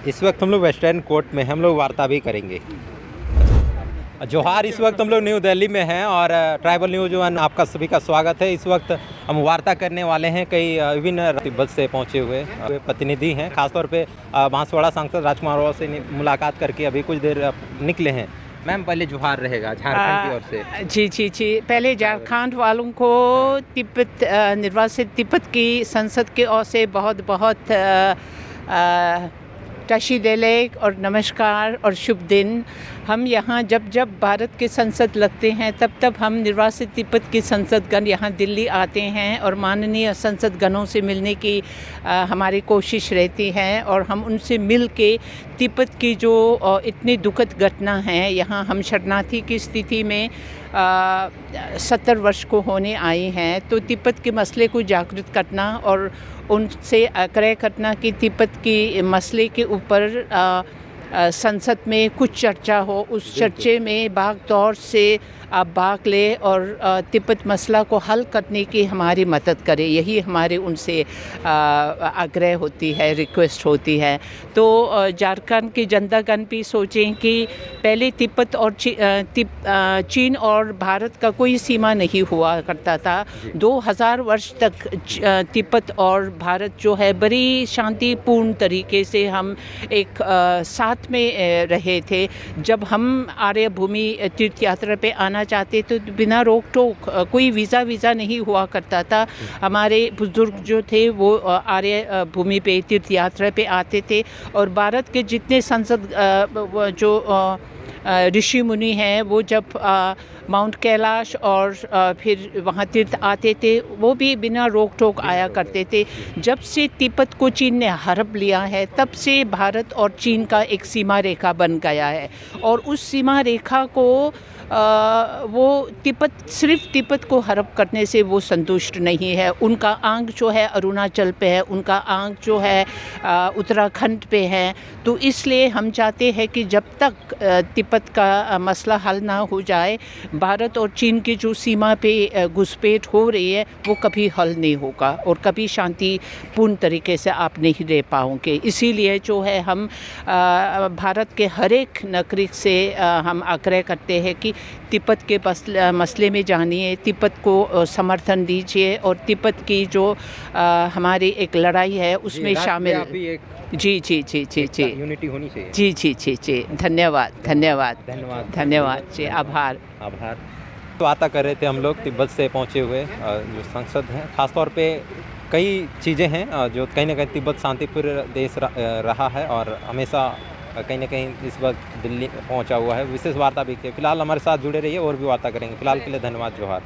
इस वक्त हम लोग वेस्टर्न कोर्ट में हम लोग वार्ता भी करेंगे। जोहार, इस वक्त हम लोग न्यू दिल्ली में हैं और ट्राइबल न्यूज़ वन आपका सभी का स्वागत है। इस वक्त हम वार्ता करने वाले हैं कई विभिन्न तिब्बत से पहुंचे हुए प्रतिनिधि हैं। खासतौर पे बांसवाड़ा सांसद राजकुमार से मुलाकात करके अभी कुछ देर निकले हैं। मैम, पहले जोहार रहेगा झारखंड की ओर से। जी, पहले झारखंड वालों को तिब्बत निर्वासित तिब्बत की संसद की ओर से बहुत बहुत टशी देलेक और नमस्कार और शुभ दिन। हम यहाँ जब भारत के संसद लगते हैं तब हम निर्वासित तिब्बत की संसदगण यहाँ दिल्ली आते हैं और माननीय संसदगणों से मिलने की हमारी कोशिश रहती है और हम उनसे मिल के तिब्बत की जो इतनी दुखद घटना है, यहाँ हम शरणार्थी की स्थिति में 70 वर्ष को होने आई हैं, तो तिब्बत के मसले को जागृत करना और उनसे आग्रह करना कि तिब्बत की मसले के ऊपर संसद में कुछ चर्चा हो, उस चर्चे में भाग दौड़ से आप भाग लें और तिब्बत मसला को हल करने की हमारी मदद करें। यही हमारे उनसे आग्रह होती है, रिक्वेस्ट होती है। तो झारखंड की जनतागण भी सोचें कि पहले तिब्बत और चीन और भारत का कोई सीमा नहीं हुआ करता था। 2000 वर्ष तक तिब्बत और भारत जो है बड़ी शांतिपूर्ण तरीके से हम एक साथ में रहे थे। जब हम आर्य भूमि तीर्थ यात्रा पे आना चाहते तो बिना रोक टोक कोई वीज़ा नहीं हुआ करता था। हमारे बुजुर्ग जो थे वो आर्य भूमि पे तीर्थ यात्रा पे आते थे और भारत के जितने संसद जो ऋषि मुनि हैं वो जब माउंट कैलाश और फिर वहाँ तीर्थ आते थे वो भी बिना रोक टोक आया करते थे। जब से तिब्बत को चीन ने हड़प लिया है तब से भारत और चीन का एक सीमा रेखा बन गया है और उस सीमा रेखा को वो सिर्फ तिब्बत को हड़प करने से वो संतुष्ट नहीं है। उनका आंख जो है अरुणाचल पे है, उनका आंख जो है उत्तराखंड पे है। तो इसलिए हम चाहते हैं कि जब तक तिब्बत का मसला हल ना हो जाए, भारत और चीन की जो सीमा पे घुसपैठ हो रही है वो कभी हल नहीं होगा और कभी शांतिपूर्ण तरीके से आप नहीं रह पाओगे। इसीलिए जो है हम भारत के हर एक नागरिक से हम आग्रह करते हैं कि तिब्बत के मसले में जानिए, तिब्बत को समर्थन दीजिए और तिब्बत की जो हमारी एक लड़ाई है उसमें शामिल। जी यूनिटी होनी चाहिए। जी, धन्यवाद जी, आभार। तो बात कर रहे थे हम लोग तिब्बत से पहुंचे हुए जो संसद हैं। खासतौर पे कई चीज़ें हैं जो कहीं ना कहीं तिब्बत शांतिपूर्ण देश रहा है और हमेशा कहीं ना कहीं इस वक्त दिल्ली पहुंचा हुआ है। विशेष वार्ता भी की। फिलहाल हमारे साथ जुड़े रहिए और भी वार्ता करेंगे। फिलहाल के लिए धन्यवाद, जोहार।